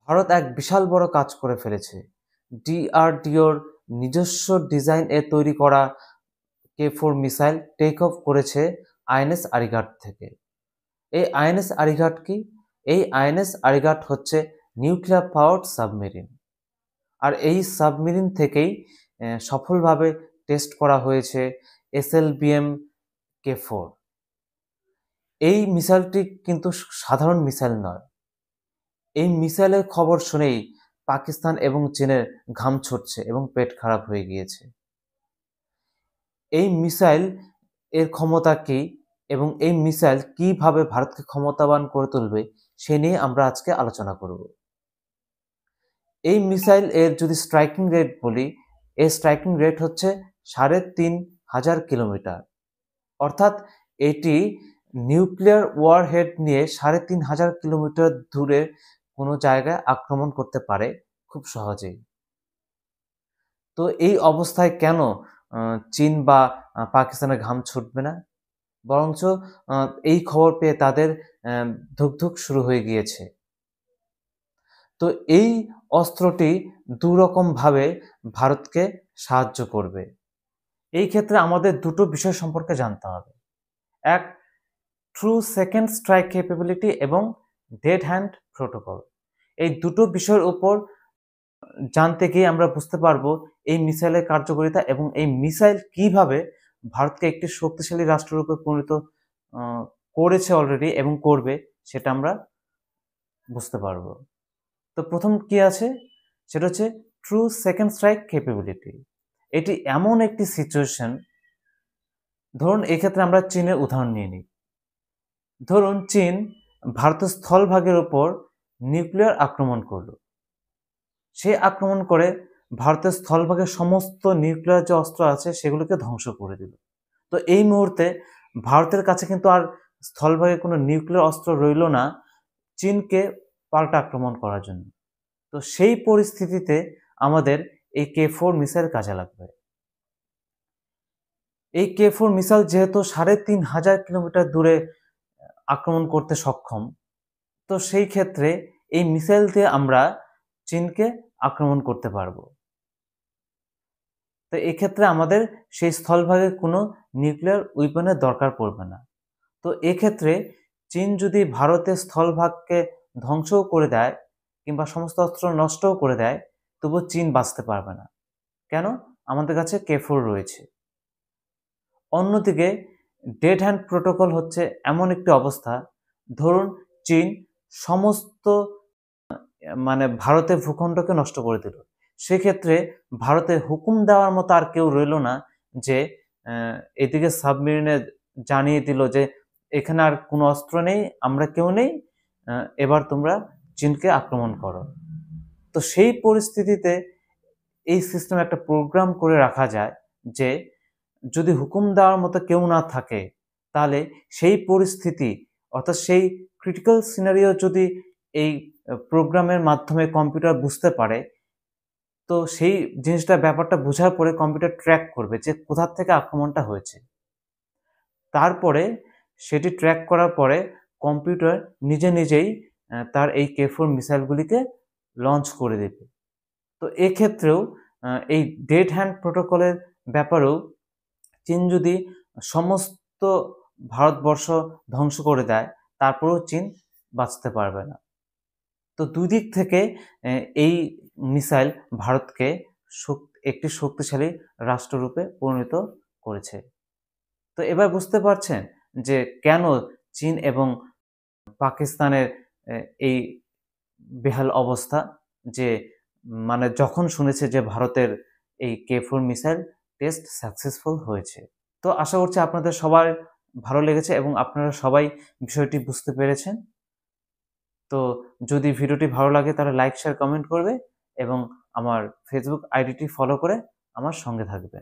ভারত এক বিশাল বড় কাজ করে ফেলেছে। ডিআরডিওর নিজস্ব ডিজাইন তৈরি করা কে-4 মিসাইল টেক অফ করেছে আইএনএস আরিঘাট থেকে। এই আইএনএস আরিঘাট কি? এই আইএনএস আরিঘাট হচ্ছে নিউক্লিয়ার পাওয়ার্ড সাবমেরিন। আর এই সাবমেরিন থেকেই সফলভাবে টেস্ট করা হয়েছে এসএলবিএম কে-4। এই মিসাইলটি কিন্তু সাধারণ মিসাইল নয়। এই মিসাইলের খবর শুনেই পাকিস্তান এবং চীনের ঘাম ছুটছে এবং পেট খারাপ হয়ে গিয়েছে। এই মিসাইল এর ক্ষমতা কি এবং এই মিসাইল কিভাবে ভারতকে ক্ষমতাবান করে তুলবে সে নিয়ে আমরা আজকে আলোচনা করব। এই মিসাইল এর যদি স্ট্রাইকিং রেট বলি, এর স্ট্রাইকিং রেট হচ্ছে ৩,৫০০ কিলোমিটার। অর্থাৎ এটি নিউক্লিয়ার ওয়ারহেড নিয়ে ৩,৫০০ কিলোমিটার দূরে কোনো জায়গায় আক্রমণ করতে পারে খুব সহজেই। তো এই অবস্থায় কেন চীন বা পাকিস্তানের ঘাম ছুটবে না? বরঞ্চ এই খবর পেয়ে তাদের ধুকধুক শুরু হয়ে গিয়েছে। তো এই অস্ত্রটি দুরকমভাবে ভারতকে সাহায্য করবে। এই ক্ষেত্রে আমাদের দুটো বিষয় সম্পর্কে জানতে হবে। এক, ট্রু সেকেন্ড স্ট্রাইক ক্যাপাবিলিটি এবং ডেড হ্যান্ড প্রোটোকল। এই দুটো বিষয়ের উপর জানতে গিয়ে আমরা বুঝতে পারবো এই মিসাইলের কার্যকারিতা এবং এই মিসাইল কিভাবে ভারতকে একটি শক্তিশালী রাষ্ট্ররূপে পরিণত করেছে অলরেডি এবং করবে, সেটা আমরা বুঝতে পারবো। তো প্রথম কি আছে, সেটা হচ্ছে ট্রু সেকেন্ড স্ট্রাইক ক্যাপাবিলিটি। এটি এমন একটি সিচুয়েশন, ধরুন এক্ষেত্রে আমরা চীনের উদাহরণ নিয়ে নিই। ধরুন চীন ভারতের স্থলভাগের উপর নিউক্লিয়ার আক্রমণ করলো। সে আক্রমণ করে ভারতের স্থলভাগের সমস্ত নিউক্লিয়ার যে অস্ত্র আছে সেগুলোকে ধ্বংস করে দিল। তো এই মুহূর্তে ভারতের কাছে কিন্তু আর স্থলভাগে কোনো নিউক্লিয়ার অস্ত্র রইল না চীনকে পাল্টা আক্রমণ করার জন্য। তো সেই পরিস্থিতিতে আমাদের এই কে-4 মিসাইল কাজে লাগবে। এই কে-4 মিসাইল যেহেতু ৩,৫০০ কিলোমিটার দূরে আক্রমণ করতে সক্ষম, তো সেই ক্ষেত্রে এই মিসাইল দিয়ে আমরা চীনকে আক্রমণ করতে পারবো। তো এক্ষেত্রে আমাদের সেই স্থলভাগে কোনো নিউক্লিয়ার উইপনের দরকার পড়বে না। তো এক্ষেত্রে চীন যদি ভারতের স্থলভাগকে ধ্বংসও করে দেয় কিংবা সমস্ত অস্ত্র নষ্টও করে দেয়, তবুও চীন বাঁচতে পারবে না। কেন? আমাদের কাছে কে-4 রয়েছে। অন্যদিকে ডেড হ্যান্ড প্রোটোকল হচ্ছে এমন একটি অবস্থা, ধরুন চীন সমস্ত ভারতের ভূখণ্ডকে নষ্ট করে দিল। সেক্ষেত্রে ভারতে হুকুম দেওয়ার মতো আর কেউ রইল না যে এদিকে সাবমেরিনে জানিয়ে দিল যে এখানে আর কোনো অস্ত্র নেই, আমরা কেউ নেই, এবার তোমরা চীনকে আক্রমণ করো। তো সেই পরিস্থিতিতে এই সিস্টেমে একটা প্রোগ্রাম করে রাখা যায় যে যদি হুকুম দেওয়ার মতো কেউ না থাকে, তাহলে সেই পরিস্থিতি অর্থাৎ সেই ক্রিটিক্যাল সিনারিও যদি এই প্রোগ্রামের মাধ্যমে কম্পিউটার বুঝতে পারে, তো সেই জিনিসটা ব্যাপারটা বোঝার পরে কম্পিউটার ট্র্যাক করবে যে কোথা থেকে আক্রমণটা হয়েছে। তারপরে সেটি ট্র্যাক করার পরে কম্পিউটার নিজে নিজেই তার এই কে-4 মিসাইলগুলিকে লঞ্চ করে দেবে। তো এক্ষেত্রেও এই ডেড হ্যান্ড প্রোটোকলের ব্যাপারেও চীন যদি সমস্ত ভারতবর্ষ ধ্বংস করে দেয়, তারপরেও চীন বাঁচতে পারবে না। তো দুই দিক থেকে এই মিসাইল ভারতকে একটি শক্তিশালী রাষ্ট্ররূপে পরিণত করেছে। তো এবার বুঝতে পারছেন যে কেন চীন এবং পাকিস্তানের এই বেহাল অবস্থা, যে যখন শুনেছে যে ভারতের এই কে-4 মিসাইল টেস্ট সাকসেসফুল হয়েছে। তো আশা করছি আপনাদের সবার ভালো লেগেছে এবং আপনারা সবাই বিষয়টি বুঝতে পেরেছেন। তো যদি ভিডিওটি ভালো লাগে তাহলে লাইক, শেয়ার, কমেন্ট করবে এবং আমার ফেসবুক আইডিটি ফলো করে আমার সঙ্গে থাকবে।